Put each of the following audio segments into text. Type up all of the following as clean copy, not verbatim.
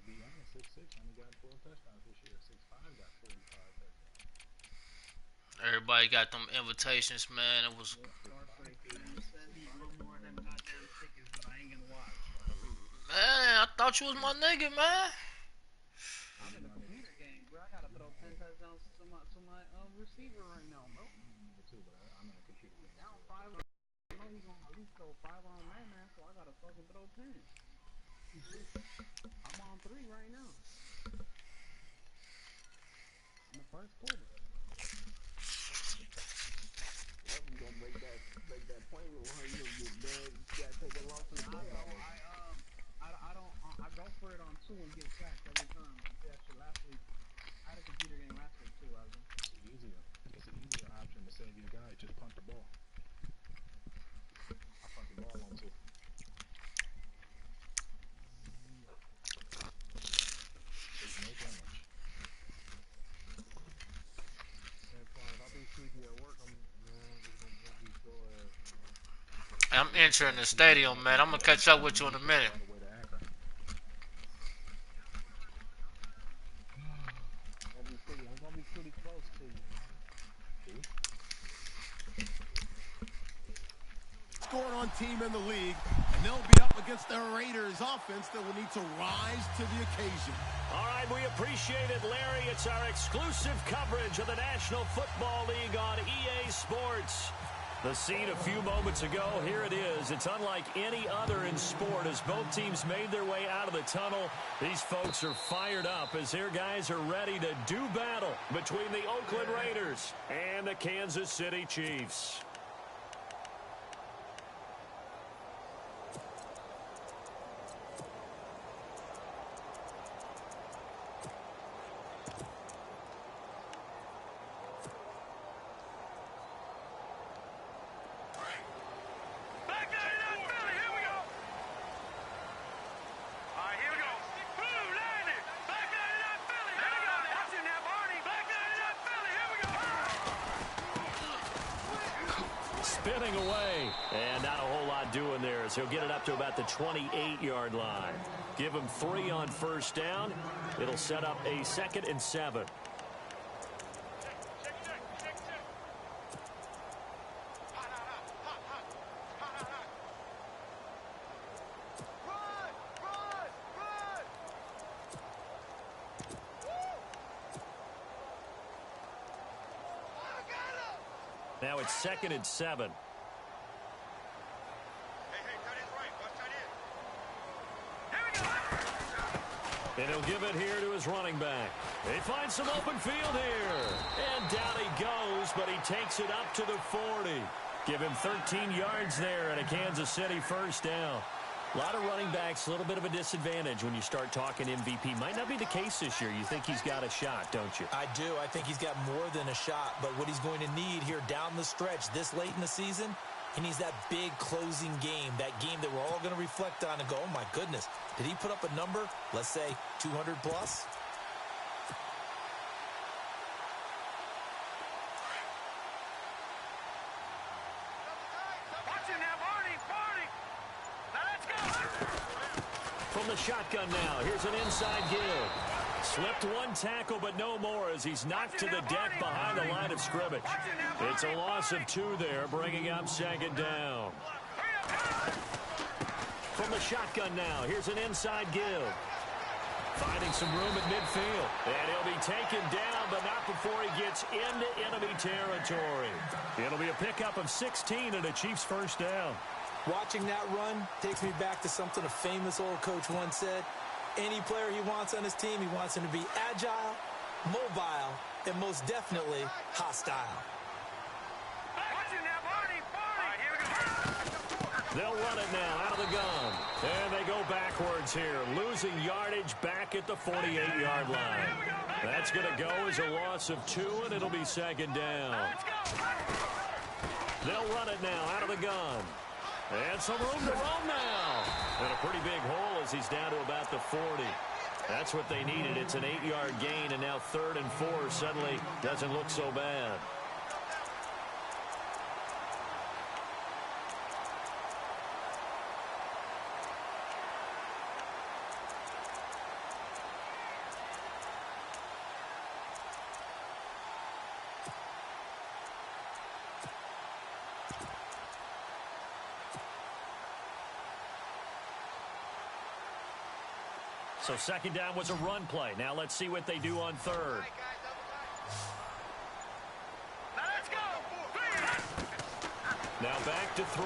be honest, 6'6" only got 12 touchdowns this year. 6'5" got 45 touchdowns. Everybody got them invitations, man. It was. Yeah, 6'5" You is said he 6'5" won is more more than than goddamn tickets, but I ain't gonna watch. Man, I thought you was my nigga, man. I'm who's in a my nigga. computer game, bro. I gotta throw 10 touchdowns to my receiver right now, bro. Me too, but I'm in a computer He's game down too. five. I know he's gonna at least throw five on man, so I gotta fucking throw 10. I'm on three right now. In the first quarter. Yep, you gonna break that point rule, huh? You gonna get done. You gotta take a loss in the Nah, bro. playoffs. I don't. I go for it on two and get sacked every time. I did that shit last week. I had a computer game last week too, Alvin. It's an easier option to save your guy. Just punt the ball. I punt the ball on two. Take no damage. Man, Paul, if I be sleepy at work, I'm just gonna be so ass, man. I'm entering the stadium, man. I'm gonna catch up with you in a minute. All the way to Akron. I'm gonna be pretty close to you, man. See? Scoring on team in the league, and they'll be up against the Raiders offense that will need to rise to the occasion. All right, we appreciate it, Larry. It's our exclusive coverage of the National Football League on EA Sports. The scene a few moments ago, here it is. It's unlike any other in sport as both teams made their way out of the tunnel. These folks are fired up as their guys are ready to do battle between the Oakland Raiders and the Kansas City Chiefs. Spinning away, and not a whole lot doing there as he'll get it up to about the 28-yard line. Give him 3 on first down. It'll set up a 2nd and 7. Now it's 2nd and 7. And he'll give it here to his running back. They find some open field here. And down he goes, but he takes it up to the 40. Give him 13 yards there and a Kansas City first down. A lot of running backs, a little bit of a disadvantage when you start talking MVP. Might not be the case this year. You think he's got a shot, don't you? I do. I think he's got more than a shot. But what he's going to need here down the stretch this late in the season, he needs that big closing game, that game that we're all going to reflect on and go, oh, my goodness, did he put up a number, let's say 200 plus? From the shotgun now, here's an inside give. Slipped one tackle, but no more as he's knocked to the deck behind the line of scrimmage. It's a loss of 2 there, bringing up 2nd down. From the shotgun now, here's an inside give. Finding some room at midfield. And he'll be taken down, but not before he gets into enemy territory. It'll be a pickup of 16 and a Chiefs first down. Watching that run takes me back to something a famous old coach once said. Any player he wants on his team, he wants him to be agile, mobile, and most definitely hostile. They'll run it now out of the gun. And they go backwards here, losing yardage back at the 48-yard line. That's going to go as a loss of 2, and it'll be 2nd down. They'll run it now out of the gun. And some room to roam now. And a pretty big hole as he's down to about the 40. That's what they needed. It's an 8-yard gain, and now 3rd and 4 suddenly doesn't look so bad. So second down was a run play. Now let's see what they do on third. Now back to throw.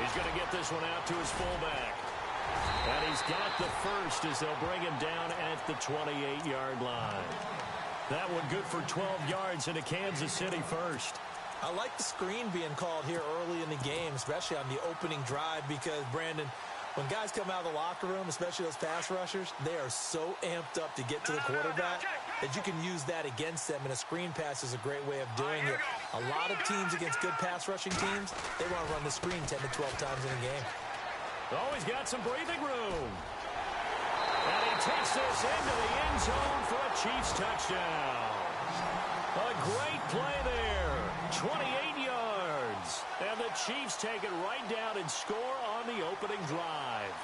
He's going to get this one out to his fullback. And he's got the first as they'll bring him down at the 28-yard line. That one good for 12 yards into Kansas City first. I like the screen being called here early in the game, especially on the opening drive, because, Brandon, when guys come out of the locker room, especially those pass rushers, they are so amped up to get to the quarterback that you can use that against them, and a screen pass is a great way of doing it. A lot of teams against good pass rushing teams, they want to run the screen 10 to 12 times in a game. Oh, he's got some breathing room. And he takes this into the end zone for a Chiefs touchdown. A great play there. 28 yards. And the Chiefs take it right down and score on the opening drive.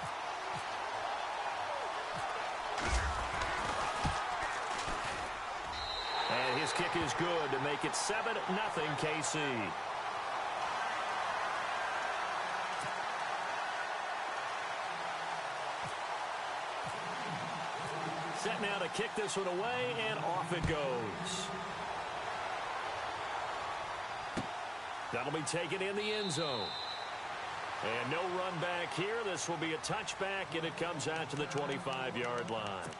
And his kick is good to make it 7-0 KC. Set now to kick this one away, and off it goes. That'll be taken in the end zone. And no run back here. This will be a touchback, and it comes out to the 25-yard line.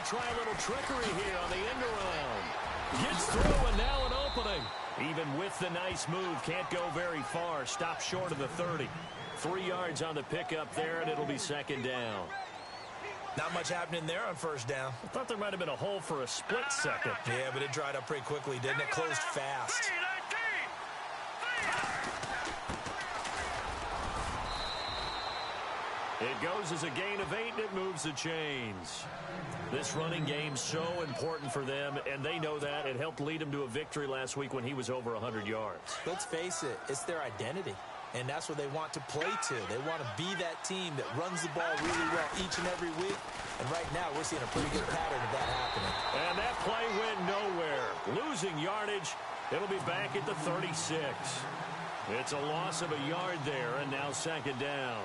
Try a little trickery here on the end around. Gets through, and now an opening. Even with the nice move, can't go very far. Stops short of the 30. 3 yards on the pickup there, and it'll be second down. Not much happening there on first down. I thought there might have been a hole for a split second. Yeah, but it dried up pretty quickly, didn't it? Closed fast. It goes as a gain of 8, and it moves the chains. This running game's so important for them, and they know that. It helped lead them to a victory last week when he was over 100 yards. Let's face it, it's their identity, and that's what they want to play to. They want to be that team that runs the ball really well each and every week, and right now we're seeing a pretty good pattern of that happening. And that play went nowhere. Losing yardage, it'll be back at the 36. It's a loss of a yard there, and now second down.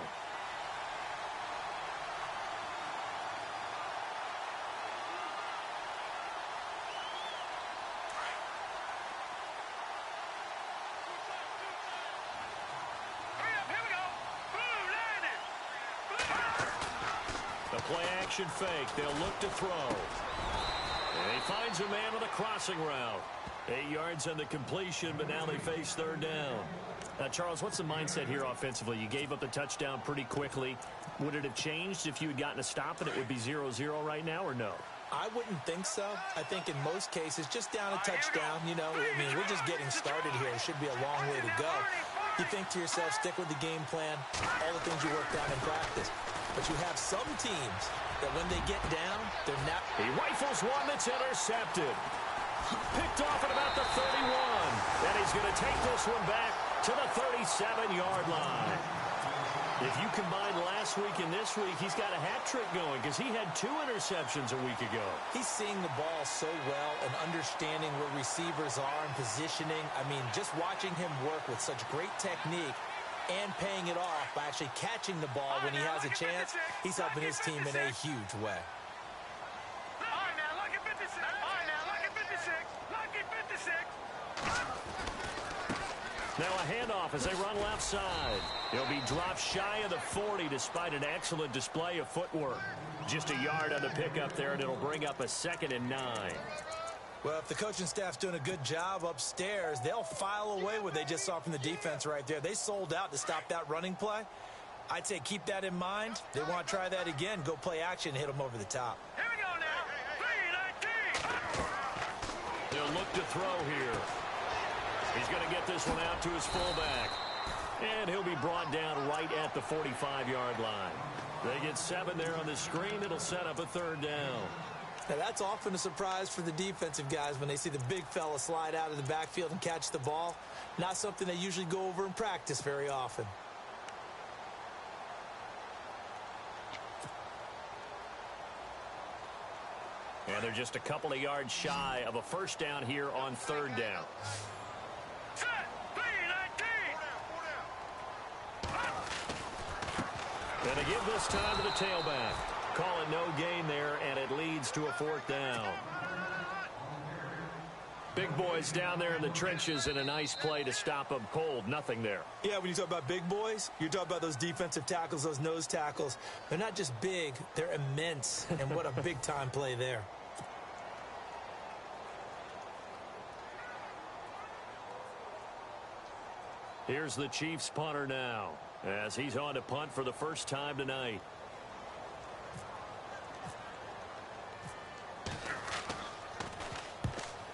Play-action fake. They'll look to throw. And he finds a man with a crossing route. 8 yards on the completion, but now they face third down. Now, Charles, what's the mindset here offensively? You gave up the touchdown pretty quickly. Would it have changed if you had gotten a stop and it would be 0-0 right now, or no? I wouldn't think so. I think in most cases, just down a touchdown, you know, I mean, we're just getting started here. It should be a long way to go. You think to yourself, stick with the game plan, all the things you worked out in practice. But you have some teams that when they get down, they're not. He rifles one that's intercepted. Picked off at about the 31. And he's going to take this one back to the 37-yard line. If you combine last week and this week, he's got a hat trick going because he had 2 interceptions a week ago. He's seeing the ball so well and understanding where receivers are and positioning. I mean, just watching him work with such great technique and paying it off by actually catching the ball when he has a chance, he's helping his team in a huge way. Now a handoff as they run left side. He'll be dropped shy of the 40 despite an excellent display of footwork. Just a yard on the pickup there, and it'll bring up a 2nd and 9. Well, if the coaching staff's doing a good job upstairs, they'll file away what they just saw from the defense right there. They sold out to stop that running play. I'd say keep that in mind. They want to try that again. Go play action, hit them over the top. Here we go now. 3-19. They'll look to throw here. He's going to get this one out to his fullback. And he'll be brought down right at the 45-yard line. They get 7 there on the screen. It'll set up a 3rd down. Now, that's often a surprise for the defensive guys when they see the big fella slide out of the backfield and catch the ball. Not something they usually go over in practice very often. And they're just a couple of yards shy of a first down here on third down. Set. B-19. And they give this time to the tailback. Call it no gain there, and it leads to a fourth down. Big boys down there in the trenches, and a nice play to stop them cold. Nothing there. Yeah, when you talk about big boys, you're talking about those defensive tackles, those nose tackles. They're not just big, they're immense. And what a big-time play there. Here's the Chiefs punter now, as he's on to punt for the first time tonight.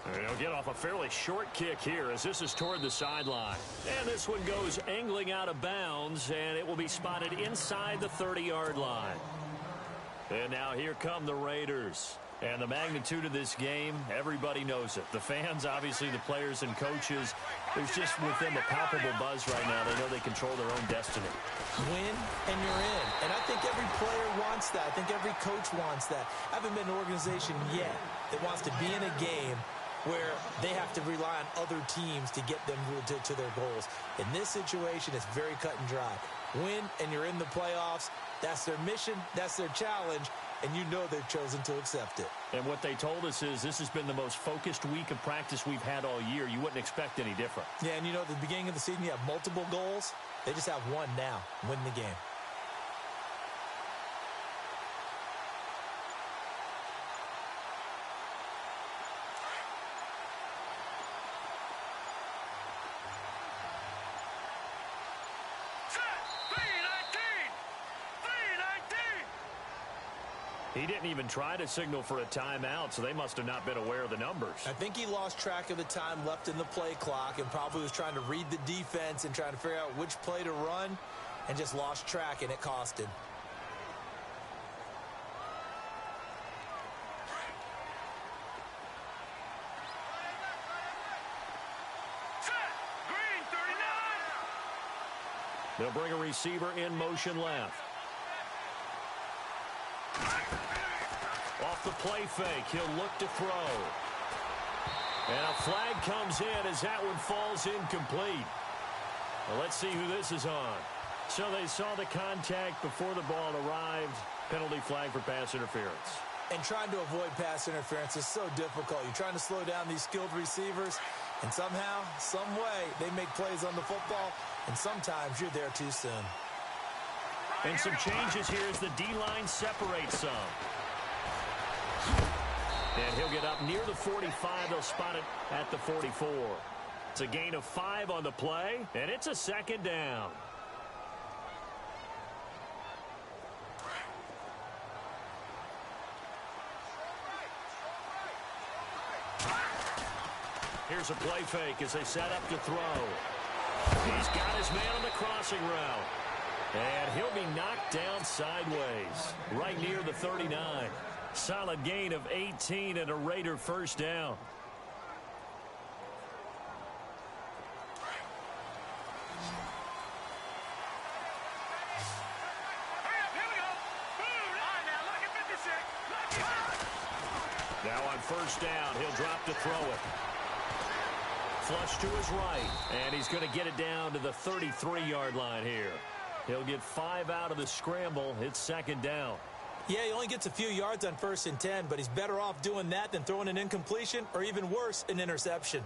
And he'll get off a fairly short kick here as this is toward the sideline. And this one goes angling out of bounds, and it will be spotted inside the 30-yard line. And now here come the Raiders. And the magnitude of this game, everybody knows it. The fans, obviously the players and coaches, there's just with them a palpable buzz right now. They know they control their own destiny. Win and you're in. And I think every player wants that. I think every coach wants that. I haven't been an organization yet that wants to be in a game where they have to rely on other teams to get them to their goals. In this situation, it's very cut and dry. Win and you're in the playoffs. That's their mission. That's their challenge. And you know they've chosen to accept it. And what they told us is this has been the most focused week of practice we've had all year. You wouldn't expect any different. Yeah, and you know, at the beginning of the season, you have multiple goals. They just have one now, win the game. He didn't even try to signal for a timeout, so they must have not been aware of the numbers. I think he lost track of the time left in the play clock and probably was trying to read the defense and trying to figure out which play to run and just lost track, and it cost him. Set. Green 39. They'll bring a receiver in motion left. Off the play fake, he'll look to throw. And a flag comes in as that one falls incomplete. Well, let's see who this is on. So they saw the contact before the ball arrived. Penalty flag for pass interference. And trying to avoid pass interference is so difficult. You're trying to slow down these skilled receivers, and somehow, some way, they make plays on the football, and sometimes you're there too soon. And some changes here as the D-line separates some. And he'll get up near the 45. They'll spot it at the 44. It's a gain of 5 on the play, and it's a second down. Here's a play fake as they set up to throw. He's got his man on the crossing route. And he'll be knocked down sideways, right near the 39. Solid gain of 18 and a Raider first down. Hurry up, here we go. Boom. All right, now, look at 56. Look at Now on first down, he'll drop to throw it. Flush to his right, and he's going to get it down to the 33-yard line here. He'll get 5 out of the scramble. It's second down. Yeah, he only gets a few yards on 1st and 10, but he's better off doing that than throwing an incompletion or even worse, an interception.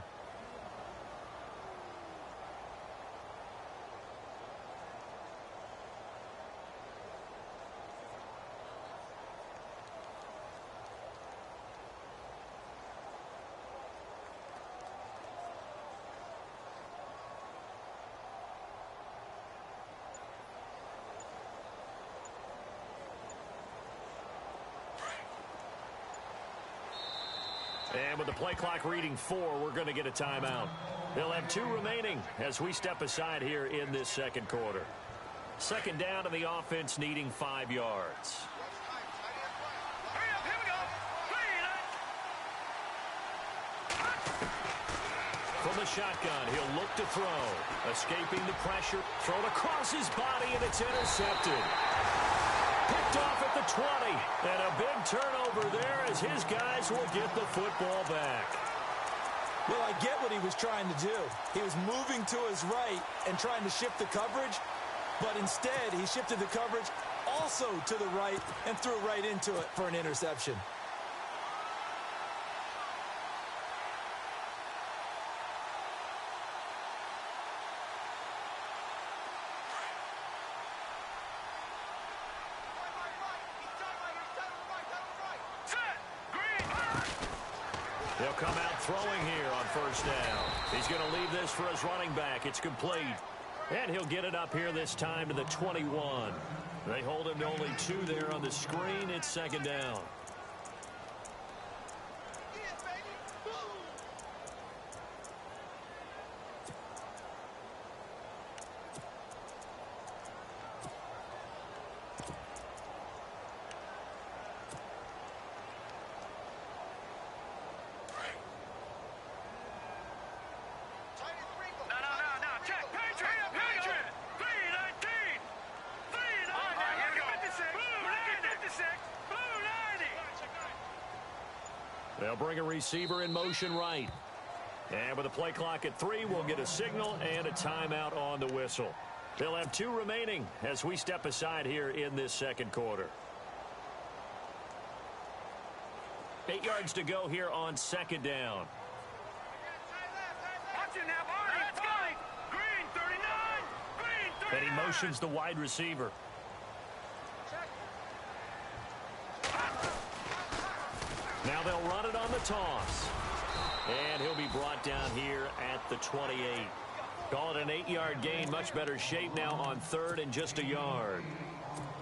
And with the play clock reading 4, we're going to get a timeout. They'll have 2 remaining as we step aside here in this second quarter. Second down and the offense needing 5 yards. Hurry up, here we go. 3 from the shotgun. He'll look to throw. Escaping the pressure. Thrown across his body, and it's intercepted. Picked off at the 20. And a big turnover there as his guys will get the football back. Well, I get what he was trying to do. He was moving to his right and trying to shift the coverage, but instead he shifted the coverage also to the right and threw right into it for an interception. He'll come out throwing here on first down. He's going to leave this for his running back. It's complete. And he'll get it up here this time to the 21. They hold him to only 2 there on the screen. It's second down. They'll bring a receiver in motion right. And with a play clock at 3, we'll get a signal and a timeout on the whistle. They'll have 2 remaining as we step aside here in this second quarter. 8 yards to go here on second down. Watch it now, Barney. Let's go. Green, 39. Green, 39. And he motions the wide receiver. Now they'll run it on the toss. And he'll be brought down here at the 28. Call it an 8-yard gain. Much better shape now on third and just a yard.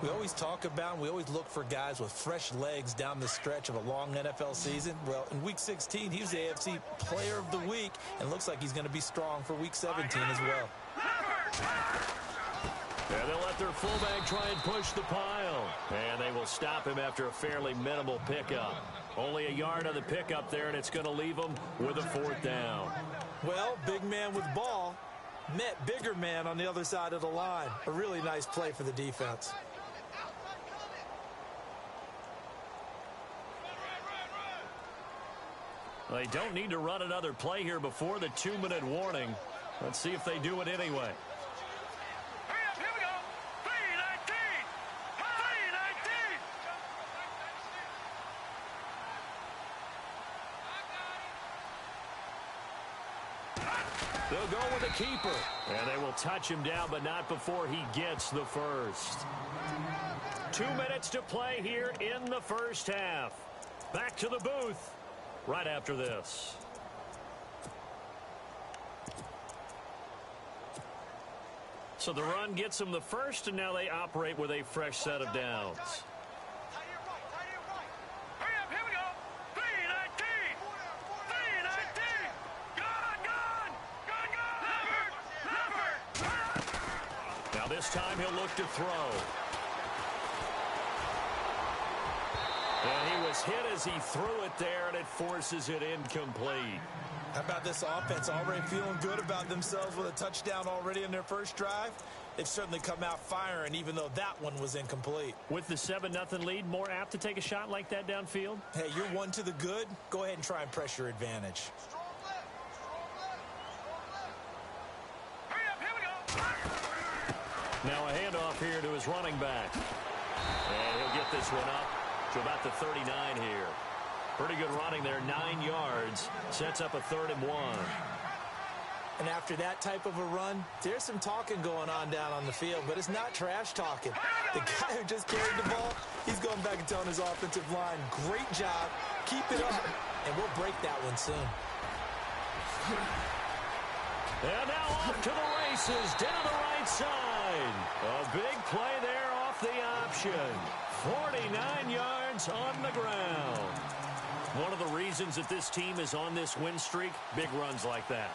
We always talk about and we always look for guys with fresh legs down the stretch of a long NFL season. Well, in Week 16, he was the AFC Player of the Week, and looks like he's going to be strong for Week 17 as well. And they'll let their fullback try and push the pile. And they will stop him after a fairly minimal pickup. Only a yard on the pickup there, and it's going to leave them with a 4th down. Well, big man with ball met bigger man on the other side of the line. A really nice play for the defense. They don't need to run another play here before the 2-minute warning. Let's see if they do it anyway. Here we go. 319. 319. They'll go with the keeper. And they will touch him down, but not before he gets the first. 2 minutes to play here in the first half. Back to the booth right after this. So the run gets them the first, and now they operate with a fresh set of downs. Here we go. 319. 319. Gone. Leopard. Now this time he'll look to throw. And he was hit as he threw it there, and it forces it incomplete. How about this offense already feeling good about themselves with a touchdown already in their first drive? They've certainly come out firing, even though that one was incomplete. With the 7-0 lead, more apt to take a shot like that downfield? Hey, you're 1 to the good. Go ahead and try and press your advantage. Here we go. Now a handoff here to his running back. And he'll get this one up to about the 39 here. Pretty good running there, 9 yards. Sets up a 3rd and 1. And after that type of a run, there's some talking going on down on the field, but it's not trash talking. The guy who just carried the ball, he's going back and telling his offensive line, great job, keep it up, and we'll break that one soon. And now off to the races, down the right side. A big play there off the option. 49 yards on the ground. One of the reasons that this team is on this win streak, big runs like that.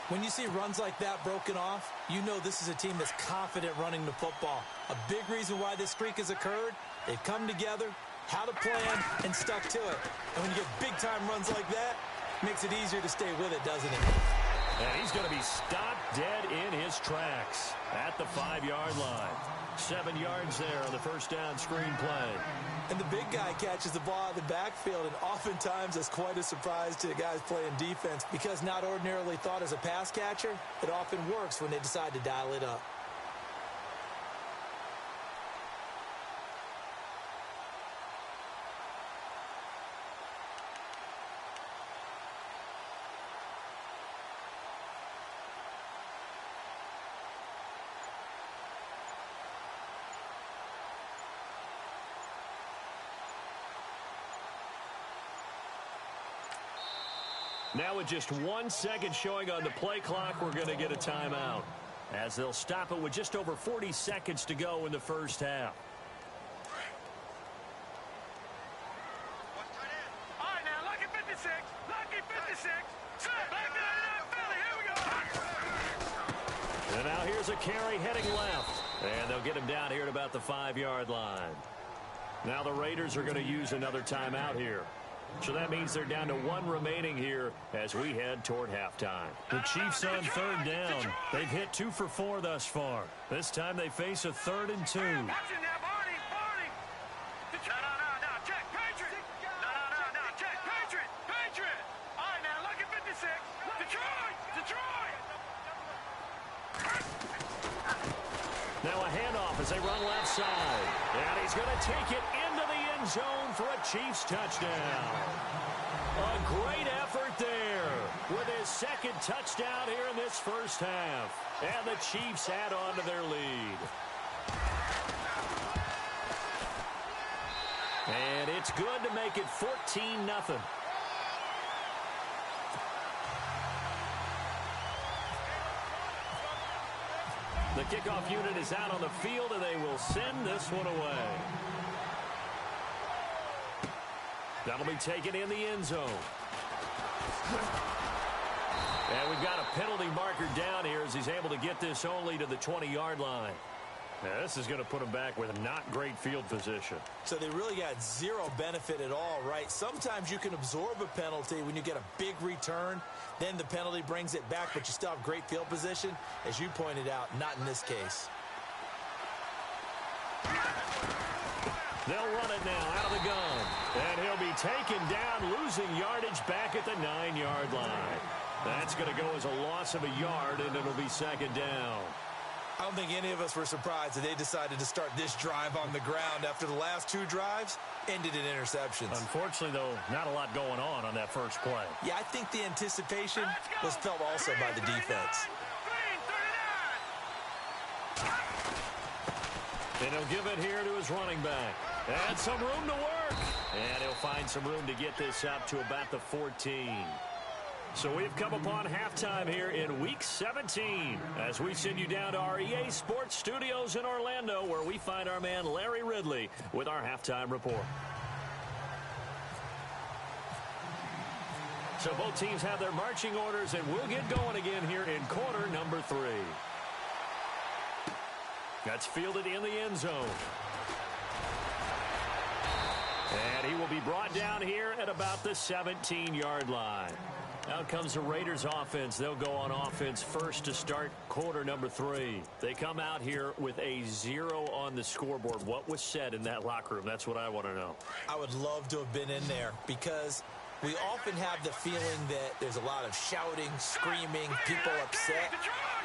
When you see runs like that broken off, you know this is a team that's confident running the football. A big reason why this streak has occurred, they've come together, had a plan, and stuck to it. And when you get big-time runs like that, it makes it easier to stay with it, doesn't it? And he's going to be stopped dead in his tracks at the 5-yard line. 7 yards there on the first down screen play. And the big guy catches the ball out of the backfield, and oftentimes that's quite a surprise to the guys playing defense because not ordinarily thought as a pass catcher, it often works when they decide to dial it up. Now with just 1 second showing on the play clock, we're going to get a timeout, as they'll stop it with just over 40 seconds to go in the first half. All right, now, lucky 56. Lucky 56. Back to the RNFL. Here we go. And now here's a carry heading left. And they'll get him down here at about the 5-yard line. Now the Raiders are going to use another timeout here. So that means they're down to 1 remaining here as we head toward halftime. The Chiefs on 3rd down. They've hit 2 for 4 thus far. This time they face a 3rd and 2. Watch it now, Barney. No, check, Patriot. No, check, Patriot. All right, now, lucky 56. Detroit. Now a handoff as they run left side. And he's going to take it into the end zone for a Chiefs touchdown. A great effort there with his 2nd touchdown here in this first half. And the Chiefs add on to their lead. And it's good to make it 14-0. The kickoff unit is out on the field, and they will send this one away. That'll be taken in the end zone. And we've got a penalty marker down here as he's able to get this only to the 20-yard line. Now, this is going to put him back with not great field position. So they really got zero benefit at all, right? Sometimes you can absorb a penalty when you get a big return. Then the penalty brings it back, but you still have great field position. As you pointed out, not in this case. They'll run it now out of the gun. And he'll be taken down, losing yardage back at the 9-yard line. That's going to go as a loss of a yard, and it'll be 2nd down. I don't think any of us were surprised that they decided to start this drive on the ground after the last 2 drives ended in interceptions. Unfortunately, though, not a lot going on that first play. Yeah, I think the anticipation was felt also by the defense. And he'll give it here to his running back. And some room to work. And he'll find some room to get this up to about the 14. So we've come upon halftime here in Week 17 as we send you down to our EA Sports Studios in Orlando, where we find our man Larry Ridley with our halftime report. So both teams have their marching orders, and we'll get going again here in quarter number 3. That's fielded in the end zone. And he will be brought down here at about the 17-yard line. Out comes the Raiders offense. They'll go on offense first to start quarter number 3. They come out here with a 0 on the scoreboard. What was said in that locker room? That's what I want to know. I would love to have been in there because we often have the feeling that there's a lot of shouting, screaming, people upset.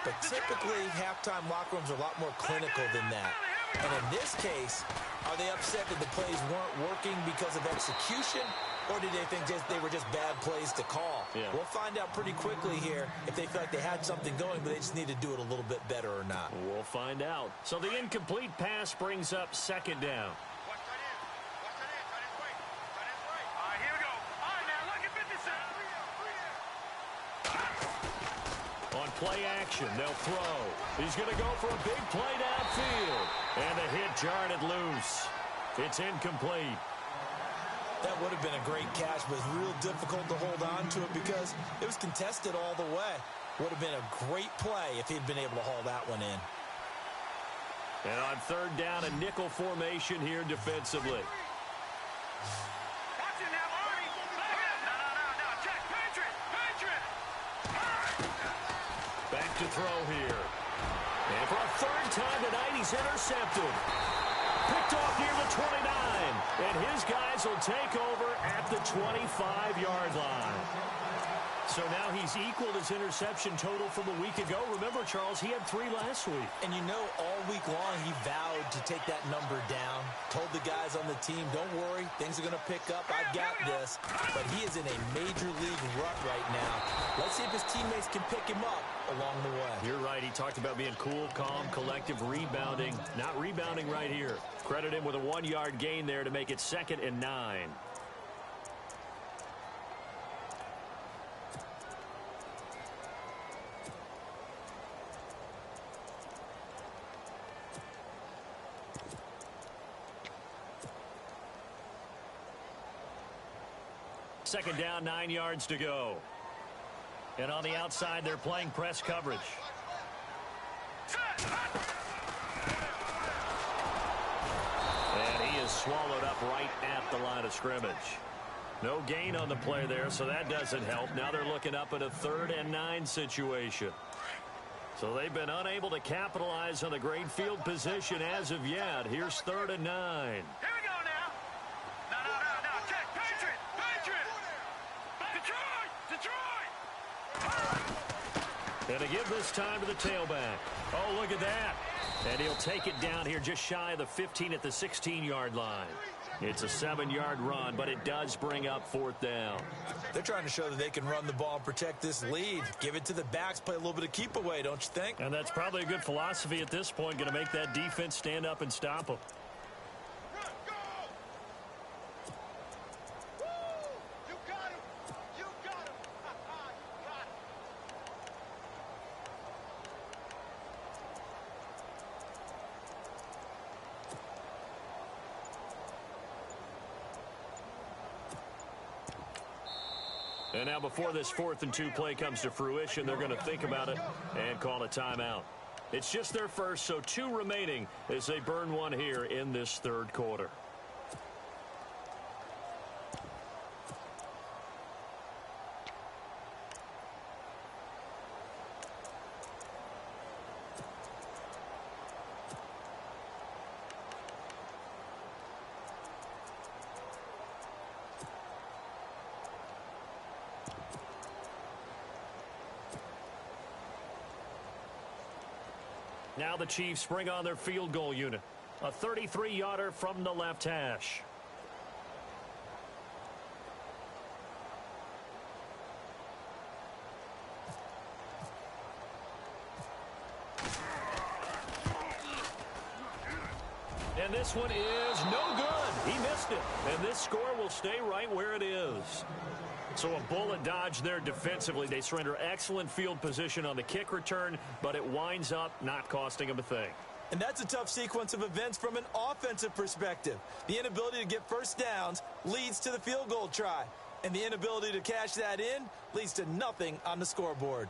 But typically, halftime locker rooms are a lot more clinical than that. And in this case, are they upset that the plays weren't working because of execution? Or did they think they were just bad plays to call? Yeah. We'll find out pretty quickly here if they feel like they had something going, but they just need to do it a little bit better or not. We'll find out. So the incomplete pass brings up 2nd down. All right, here we go. All right, now, look at 56. On play action, they'll throw. He's going to go for a big play downfield. And the hit jarred it loose. It's incomplete. That would have been a great catch, but it's real difficult to hold on to it because it was contested all the way. Would have been a great play if he'd been able to haul that one in. And on 3rd down, a nickel formation here defensively. Watch it now, Barney. No, check, Patriot. to throw here. And for a third time tonight, he's intercepted. Picked off near the 29. And his guys will take over at the 25-yard line. So now he's equaled his interception total from a week ago. Remember, Charles, he had 3 last week. And you know, all week long he vowed to take that number down. Told the guys on the team, don't worry, things are going to pick up. I've got this. But he is in a major league rut right now. Let's see if his teammates can pick him up along the way. You're right. He talked about being cool, calm, collective, rebounding. Not rebounding right here. Credit him with a 1-yard gain there to make it 2nd and 9. Second down, 9 yards to go. And on the outside, they're playing press coverage. And he is swallowed up right at the line of scrimmage. No gain on the play there, so that doesn't help. Now they're looking up at a 3rd and 9 situation. So they've been unable to capitalize on a great field position as of yet. Here's 3rd and 9. Here we go now. No. Check. Patriot. Detroit. And to give this time to the tailback. Oh, look at that. And he'll take it down here just shy of the 15 at the 16-yard line. It's a 7-yard run, but it does bring up 4th down. They're trying to show that they can run the ball and protect this lead. Give it to the backs, play a little bit of keep away, don't you think? And that's probably a good philosophy at this point, going to make that defense stand up and stop them. And now before this 4th and 2 play comes to fruition, they're going to think about it and call a timeout. It's just their first, so 2 remaining as they burn one here in this 3rd quarter. Now the Chiefs bring on their field goal unit. A 33-yarder from the left hash. And this one is no good. He missed it. And this score will stay right where it is. So a bullet dodge there defensively. They surrender excellent field position on the kick return, but it winds up not costing them a thing. And that's a tough sequence of events from an offensive perspective. The inability to get first downs leads to the field goal try. And the inability to cash that in leads to nothing on the scoreboard.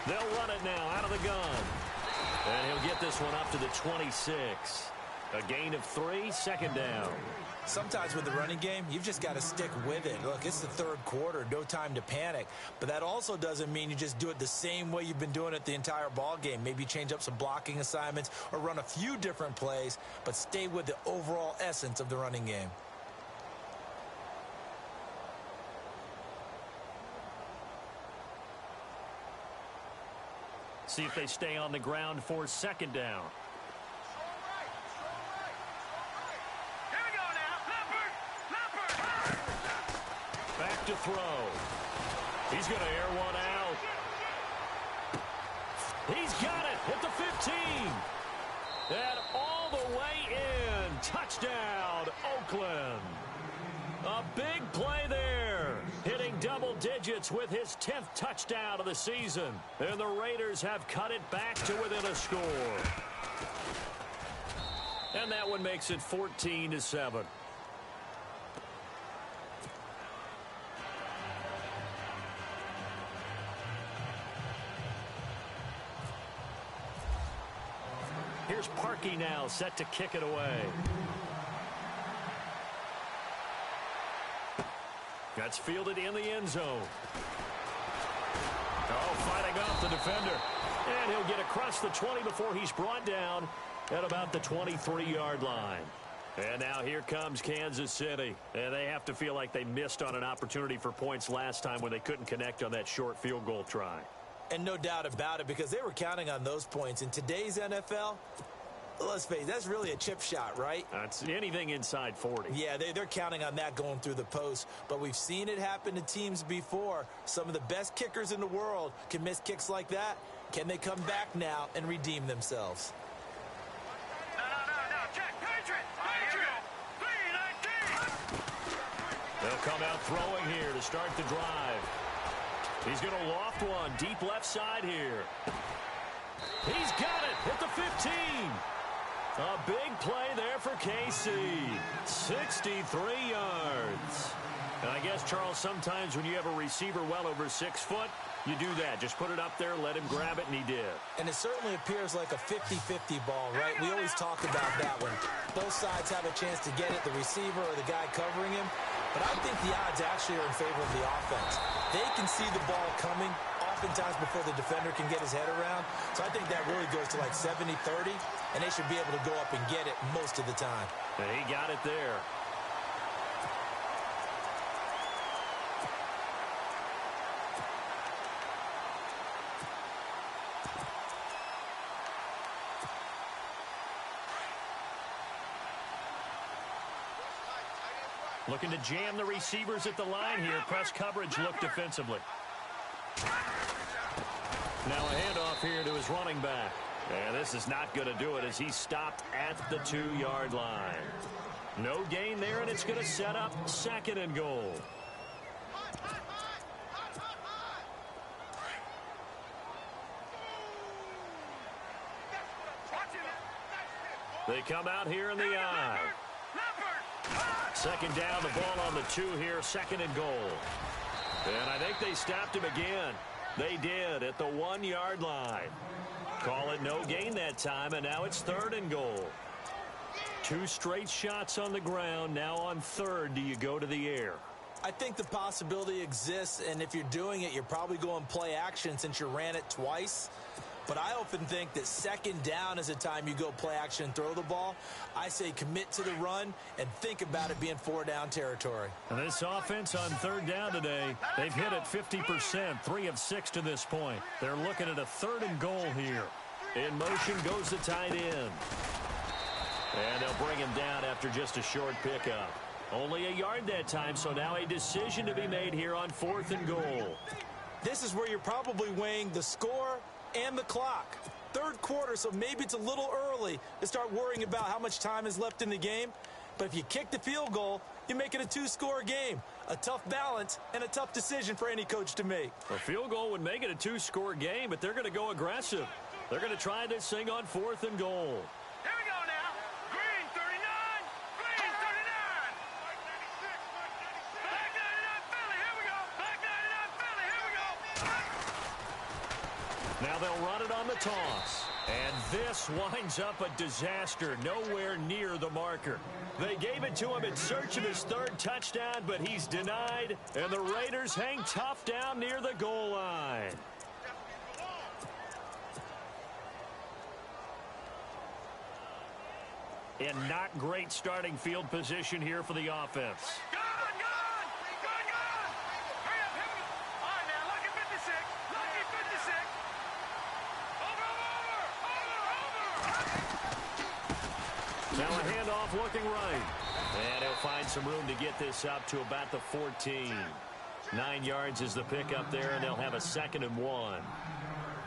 They'll run it now out of the gun. And he'll get this one up to the 26. A gain of 3, 2nd down. Sometimes with the running game, you've just got to stick with it. Look, it's the 3rd quarter, no time to panic. But that also doesn't mean you just do it the same way you've been doing it the entire ball game. Maybe change up some blocking assignments or run a few different plays, but stay with the overall essence of the running game. See if they stay on the ground for 2nd down. Here we go now. Leopard. Back to throw. He's going to air one out. He's got it at the 15. And all the way in. Touchdown, Oakland. A big play there. Hitting double digits with his 10th touchdown of the season. And the Raiders have cut it back to within a score. And that one makes it 14-7. Here's Parkey now, set to kick it away. That's fielded in the end zone. Oh, fighting off the defender. And he'll get across the 20 before he's brought down at about the 23-yard line. And now here comes Kansas City. And they have to feel like they missed on an opportunity for points last time when they couldn't connect on that short field goal try. And no doubt about it, because they were counting on those points. In today's NFL, let's face it, that's really a chip shot, right? That's anything inside 40. Yeah, they're counting on that going through the post. But we've seen it happen to teams before. Some of the best kickers in the world can miss kicks like that. Can they come back now and redeem themselves? No, check. Patriot! They'll come out throwing here to start the drive. He's going to loft one deep left side here. He's got it at the 15. A big play there for KC. 63 yards. And I guess, Charles, sometimes when you have a receiver well over 6 foot, you do that. Just put it up there, let him grab it, and he did. And it certainly appears like a 50-50 ball, right? We always talk about that when both sides have a chance to get it, the receiver or the guy covering him. But I think the odds actually are in favor of the offense. They can see the ball coming oftentimes before the defender can get his head around. So I think that really goes to like 70-30, and they should be able to go up and get it most of the time. And he got it there. Looking to jam the receivers at the line here. Press coverage look defensively. Now a handoff here to his running back. And this is not going to do it as he's stopped at the 2-yard line. No gain there, and it's going to set up 2nd and goal. They come out here in the eye. 2nd down, the ball on the 2 here, 2nd and goal. And I think they stopped him again. They did at the 1-yard line. Call it no gain that time, and now it's 3rd and goal. 2 straight shots on the ground. Now on 3rd, do you go to the air? I think the possibility exists, and if you're doing it, you're probably going play action since you ran it twice. But I often think that 2nd down is a time you go play action and throw the ball. I say commit to the run and think about it being 4-down territory. And this offense on 3rd down today, they've hit it 50%, 3 of 6 to this point. They're looking at a 3rd and goal here. In motion goes the tight end. And they'll bring him down after just a short pickup. Only a yard that time, so now a decision to be made here on 4th and goal. This is where you're probably weighing the score and the clock. 3rd quarter, so maybe it's a little early to start worrying about how much time is left in the game. But if you kick the field goal, you make it a 2-score game. A tough balance and a tough decision for any coach to make. A field goal would make it a 2-score game, but they're going to go aggressive. They're going to try this thing on 4th and goal. Here we go now. Green 39. Green 39. Black 99 Philly. Here we go. Black 99 Philly. Here we go. Now they'll run it on the toss. And this winds up a disaster. Nowhere near the marker. They gave it to him in search of his 3rd touchdown, but he's denied. And the Raiders hang tough down near the goal line. And not great starting field position here for the offense. Gone. Hurry up. Here we go. All right, now. Lucky 56. Lucky 56. Over. Now a handoff looking right. And he'll find some room to get this up to about the 14. 9 yards is the pickup there, and they'll have a 2nd and 1.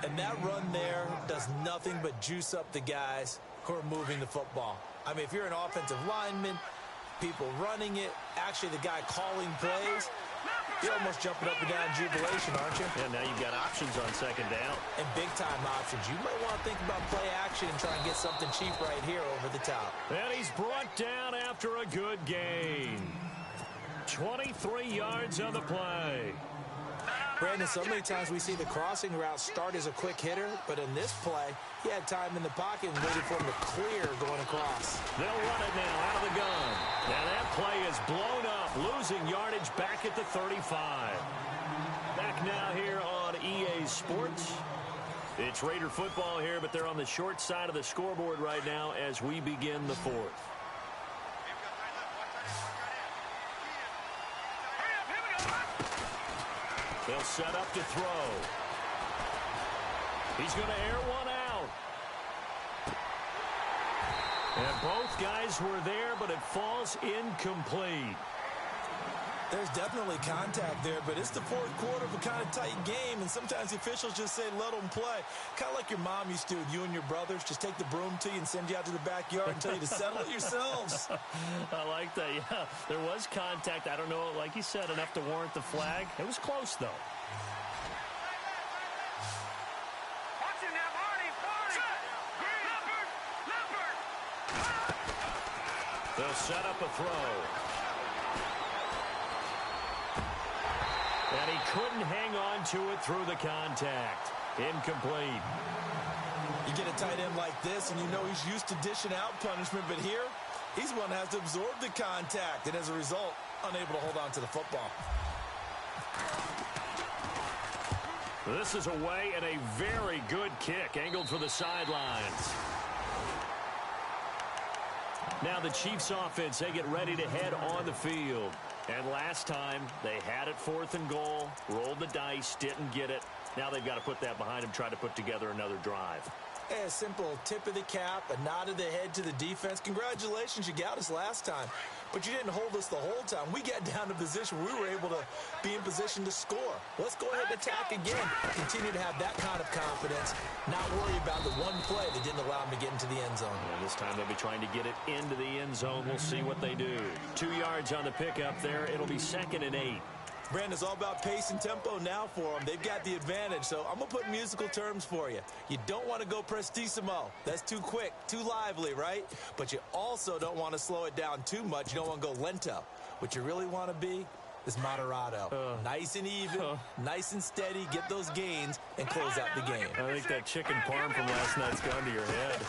And that run there does nothing but juice up the guys who are moving the football. I mean, if you're an offensive lineman, people running it, actually the guy calling plays, you're almost jumping up and down in jubilation, aren't you? And now you've got options on 2nd down. And big-time options. You might want to think about play action and try and get something cheap right here over the top. And he's brought down after a good gain. 23 yards on the play. No. Brandon, so many times we see the crossing route start as a quick hitter, but in this play, he had time in the pocket and waited for him to clear going across. They'll run it now out of the gun. Now that play is blown up, losing yardage back at the 35. Back now here on EA Sports. It's Raider football here, but they're on the short side of the scoreboard right now as we begin the fourth. They'll set up to throw. He's going to air one out. And both guys were there, but it falls incomplete. There's definitely contact there, but it's the fourth quarter of a kind of tight game, and sometimes the officials just say, let them play. Kind of like your mom used to, you and your brothers, just take the broom to you and send you out to the backyard and tell you to settle it yourselves. I like that, yeah. There was contact. I don't know, like you said, enough to warrant the flag. It was close, though. Watch him now, Barney. Leopard. They'll set up a throw. And he couldn't hang on to it through the contact. Incomplete. You get a tight end like this, and you know he's used to dishing out punishment, but here, he's one that has to absorb the contact, and as a result, unable to hold on to the football. This is away and a very good kick, angled for the sidelines. Now the Chiefs offense, they get ready to head on the field. And last time, they had it 4th and goal, rolled the dice, didn't get it. Now they've got to put that behind them, try to put together another drive. A simple tip of the cap, a nod of the head to the defense. Congratulations, you got us last time. But you didn't hold us the whole time. We got down to position where we were able to be in position to score. Let's go ahead and attack again. Continue to have that kind of confidence. Not worry about the one play that didn't allow them to get into the end zone. And this time they'll be trying to get it into the end zone. We'll see what they do. 2 yards on the pickup there. It'll be 2nd and 8. Brandon, it's all about pace and tempo now for them. They've got the advantage, so I'm going to put musical terms for you. You don't want to go prestissimo. That's too quick, too lively, right? But you also don't want to slow it down too much. You don't want to go lento. What you really want to be is moderato. Nice and even, nice and steady, get those gains, and close out the game. I think that chicken parm from last night's gone to your head.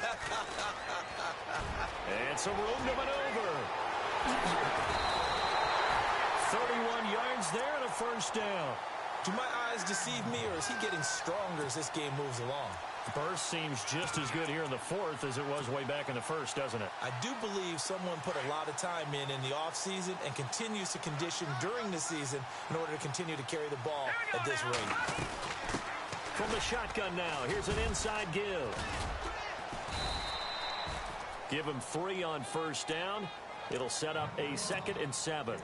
And some room to maneuver. 31 yards there and a first down. Do my eyes deceive me, or is he getting stronger as this game moves along? The burst seems just as good here in the fourth as it was way back in the first, doesn't it? I do believe someone put a lot of time in the offseason and continues to condition during the season in order to continue to carry the ball at this rate. From the shotgun now, here's an inside give. Give him 3 on first down. It'll set up a 2nd and 7.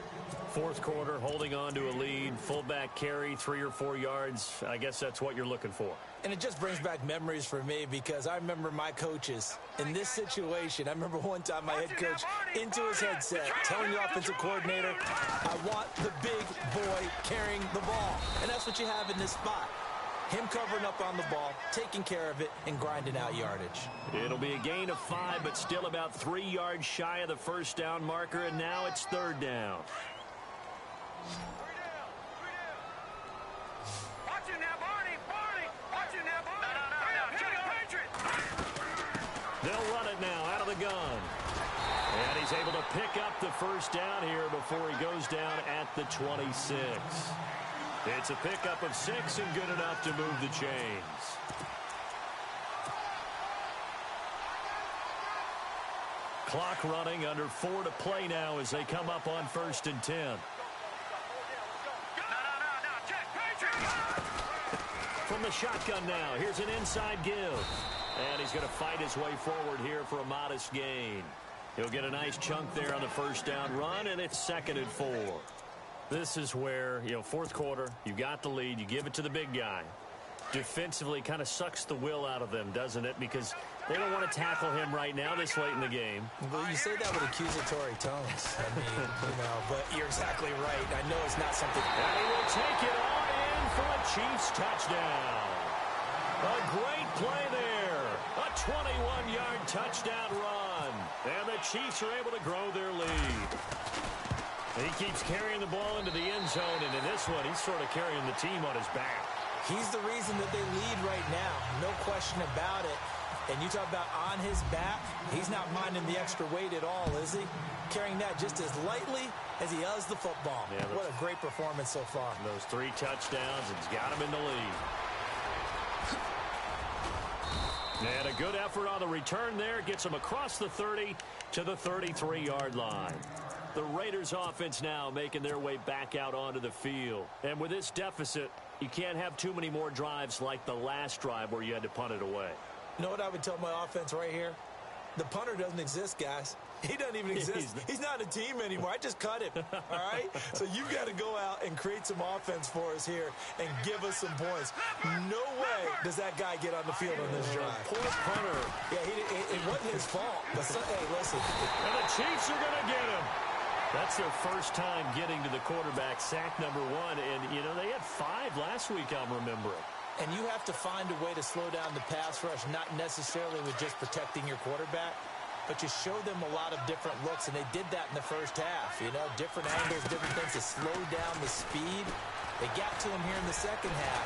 Fourth quarter, holding on to a lead. Fullback carry, 3 or 4 yards. I guess that's what you're looking for. And it just brings back memories for me because I remember my coaches in this situation. I remember one time my head coach into his headset telling the offensive coordinator, I want the big boy carrying the ball. And that's what you have in this spot. Him covering up on the ball, taking care of it, and grinding out yardage. It'll be a gain of 5, but still about 3 yards shy of the first down marker, and now it's 3rd down. Watch him now, Barney. Watch him now, Barney. No. Check, Patriot. They'll run it now out of the gun. And he's able to pick up the first down here before he goes down at the 26. It's a pickup of 6 and good enough to move the chains. Clock running, under 4 to play now as they come up on 1st and 10. No. Check, Patriot. From the shotgun now, here's an inside give. And he's going to fight his way forward here for a modest gain. He'll get a nice chunk there on the first down run, and it's 2nd and 4. This is where, fourth quarter, you got the lead, you give it to the big guy. Defensively kind of sucks the will out of them, doesn't it? Because they don't want to tackle him right now this late in the game. Well, you say that with accusatory tones. I mean, but you're exactly right. I know it's not something. And he will take it on in for a Chiefs touchdown. A great play there. A 21-yard touchdown run. And the Chiefs are able to grow their lead. He keeps carrying the ball into the end zone, and in this one, he's sort of carrying the team on his back. He's the reason that they lead right now. No question about it. And you talk about on his back, he's not minding the extra weight at all, is he? Carrying that just as lightly as he does the football. Yeah, what a great performance so far. Those 3 touchdowns, it's got him in the lead. And a good effort on the return there. Gets him across the 30 to the 33-yard line. The Raiders offense now making their way back out onto the field. And with this deficit, you can't have too many more drives like the last drive where you had to punt it away. You know what I would tell my offense right here? The punter doesn't exist, guys. He doesn't even exist. He's not a team anymore. I just cut him, all right? So you've got to go out and create some offense for us here and give us some points. No way does that guy get on the field on this drive. Poor punter. Yeah, it wasn't his fault. But hey, listen. And the Chiefs are going to get him. That's their first time getting to the quarterback, sack number 1. And, you know, they had 5 last week, I'm remembering. And you have to find a way to slow down the pass rush, not necessarily with just protecting your quarterback, but you show them a lot of different looks, and they did that in the first half. You know, different angles, different things to slow down the speed. They got to him here in the second half.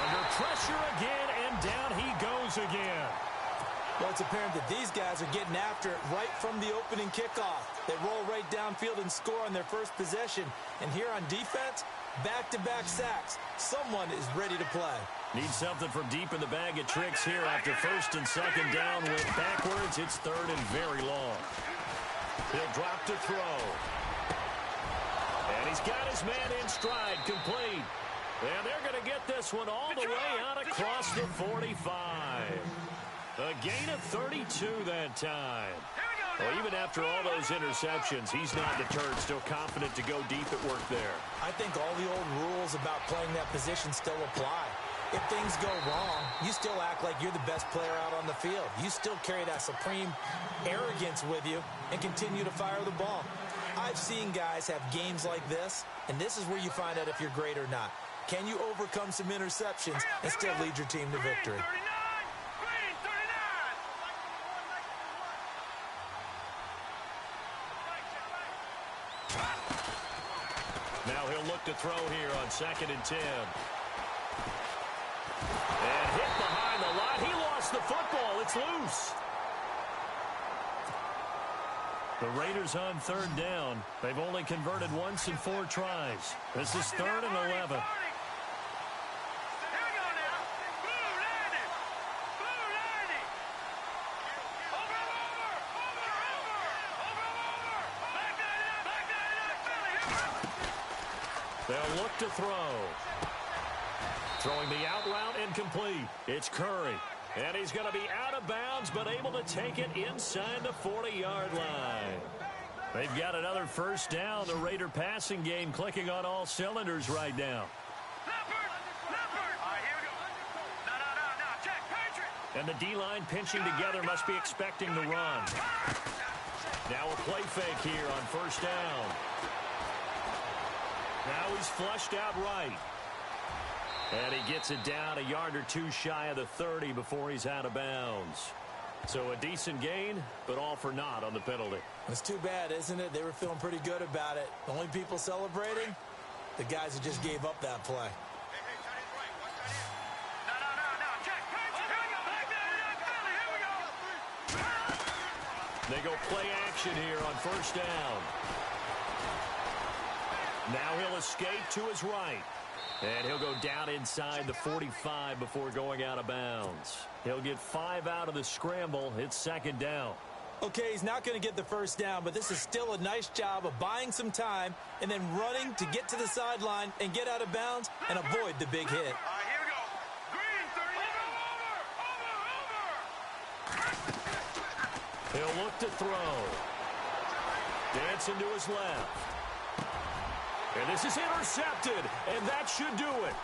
Under pressure again, and down he goes again. Well, it's apparent that these guys are getting after it right from the opening kickoff. They roll right downfield and score on their first possession. And here on defense, back-to-back sacks. Someone is ready to play. Need something from deep in the bag of tricks here after first and second down. Went backwards. It's third and very long. He'll drop to throw. And he's got his man in stride, complete. And they're going to get this one all the way out across the 45. A gain of 32 that time. Well, even after all those interceptions, he's not deterred, still confident to go deep at work there. I think all the old rules about playing that position still apply. If things go wrong, you still act like you're the best player out on the field. You still carry that supreme arrogance with you and continue to fire the ball. I've seen guys have games like this, and this is where you find out if you're great or not. Can you overcome some interceptions and still lead your team to victory? Now he'll look to throw here on 2nd and 10. And hit behind the line. He lost the football. It's loose. The Raiders on 3rd down. They've only converted once in 4 tries. This is 3rd and 11. They'll look to throw. Throwing the out route incomplete. It's Curry. And he's going to be out of bounds, but able to take it inside the 40-yard line. They've got another first down. The Raider passing game clicking on all cylinders right now. And the D-line pinching together, must be expecting the run. Now a play fake here on first down. Now he's flushed out right. And he gets it down a yard or 2 shy of the 30 before he's out of bounds. So a decent gain, but all for naught on the penalty. It's too bad, isn't it? They were feeling pretty good about it. The only people celebrating, the guys who just gave up that play. They go play action here on first down. Now he'll escape to his right. And he'll go down inside the 45 before going out of bounds. He'll get 5 out of the scramble. It's 2nd down. Okay, he's not going to get the first down, but this is still a nice job of buying some time and then running to get to the sideline and get out of bounds and avoid the big hit. He'll look to throw. Dancing to his left. And this is intercepted, and that should do it.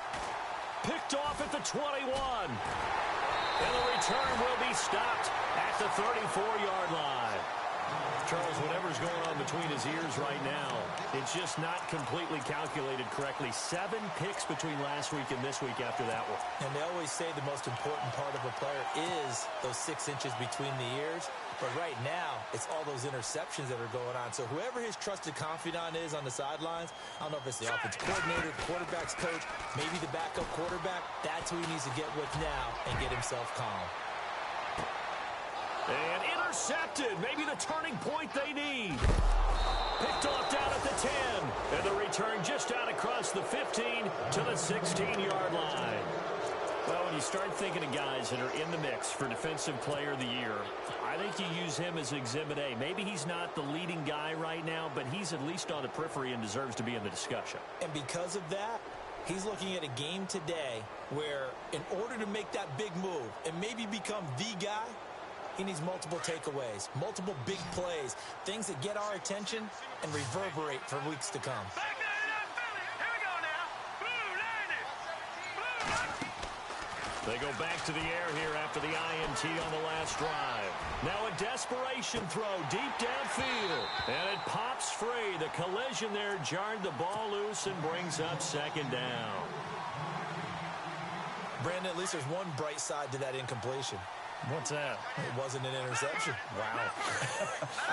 Picked off at the 21. And the return will be stopped at the 34-yard line. Charles, whatever's going on between his ears right now, it's just not completely calculated correctly. 7 picks between last week and this week after that one. And they always say the most important part of a player is those 6 inches between the ears. But right now, it's all those interceptions that are going on. So whoever his trusted confidant is on the sidelines, I don't know if it's the offensive coordinator, quarterback's coach, maybe the backup quarterback, that's who he needs to get with now and get himself calm. And intercepted. Maybe the turning point they need. Picked off down at the 10. And the return just out across the 15 to the 16-yard line. Well, when you start thinking of guys that are in the mix for Defensive Player of the Year, I think you use him as Exhibit A. Maybe he's not the leading guy right now, but he's at least on the periphery and deserves to be in the discussion. And because of that, he's looking at a game today where in order to make that big move and maybe become the guy, he needs multiple takeaways, multiple big plays, things that get our attention and reverberate for weeks to come. Back there in that Philly. Here we go now. Blue landed. Blue. They go back to the air here after the INT on the last drive. Now a desperation throw deep downfield. And it pops free. The collision there jarred the ball loose and brings up second down. Brandon, at least there's one bright side to that incompletion. What's that? It wasn't an interception. Wow.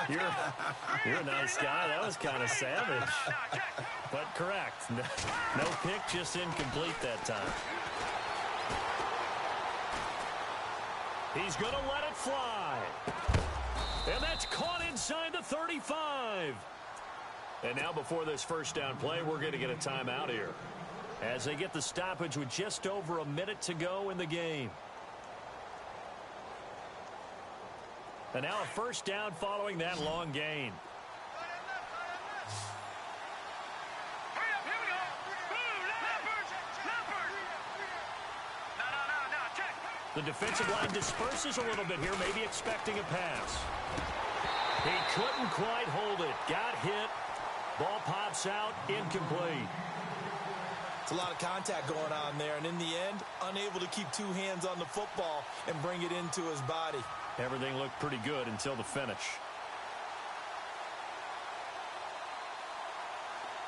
You're a nice guy. That was kind of savage. But correct. No pick, just incomplete that time. He's going to let it fly. And that's caught inside the 35. And now before this first down play, we're going to get a timeout here as they get the stoppage with just over a minute to go in the game. And now a first down following that long gain. Hurry up, here we go. Blue, leopard. No, check. The defensive line disperses a little bit here, maybe expecting a pass. He couldn't quite hold it. Got hit. Ball pops out, incomplete. It's a lot of contact going on there, and in the end, unable to keep 2 hands on the football and bring it into his body. Everything looked pretty good until the finish.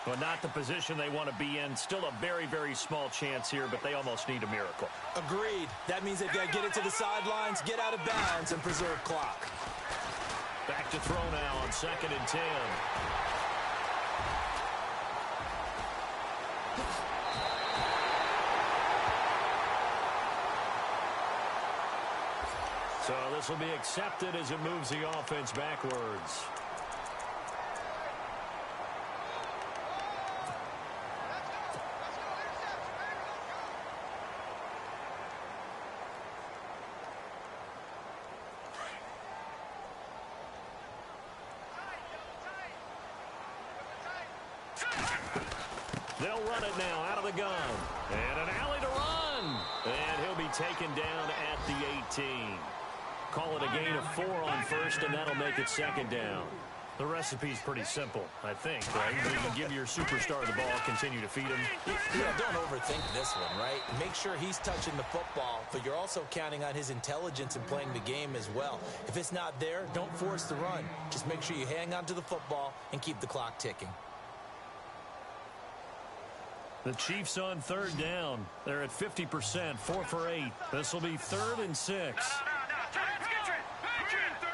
But not the position they want to be in. Still a very, very small chance here, but they almost need a miracle. Agreed. That means they've got to get it to the sidelines, get out of bounds, and preserve clock. Back to throw now on 2nd and 10. So this will be accepted as it moves the offense backwards. They'll run it now out of the gun. And an alley to run. And he'll be taken down at the 18. Call it a gain of 4 on first, and that'll make it 2nd down. The recipe's pretty simple, I think, right? You can give your superstar the ball, continue to feed him. Yeah, don't overthink this one, right? Make sure he's touching the football, but you're also counting on his intelligence in playing the game as well. If it's not there, don't force the run. Just make sure you hang on to the football and keep the clock ticking. The Chiefs on 3rd down. They're at 50%, 4 for 8. This will be 3rd and 6. No, Patriot. 39.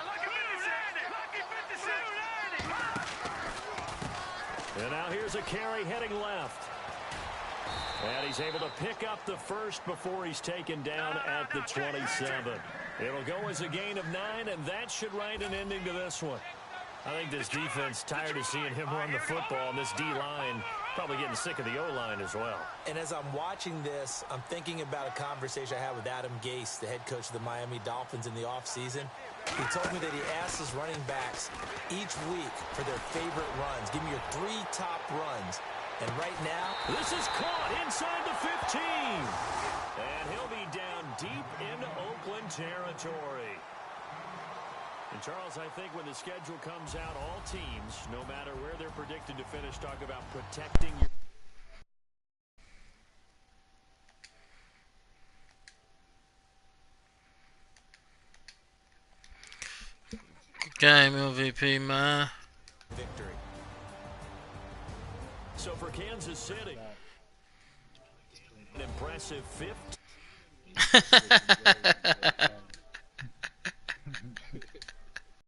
Lucky 56. And now here's a carry heading left. And he's able to pick up the first before he's taken down at the 27. It'll go as a gain of 9, and that should write an ending to this one. I think this defense tired of seeing him run the football, and this D-line probably getting sick of the O-line as well. And as I'm watching this, I'm thinking about a conversation I had with Adam Gase, the head coach of the Miami Dolphins in the offseason. He told me that he asked his running backs each week for their favorite runs. Give me your 3 top runs. And right now, this is caught inside the 15. And he'll be down deep into Oakland territory. And, Charles, I think when the schedule comes out, all teams, no matter where they're predicted to finish, talk about protecting your... Game MVP, man. Victory. So for Kansas City, an impressive fifth.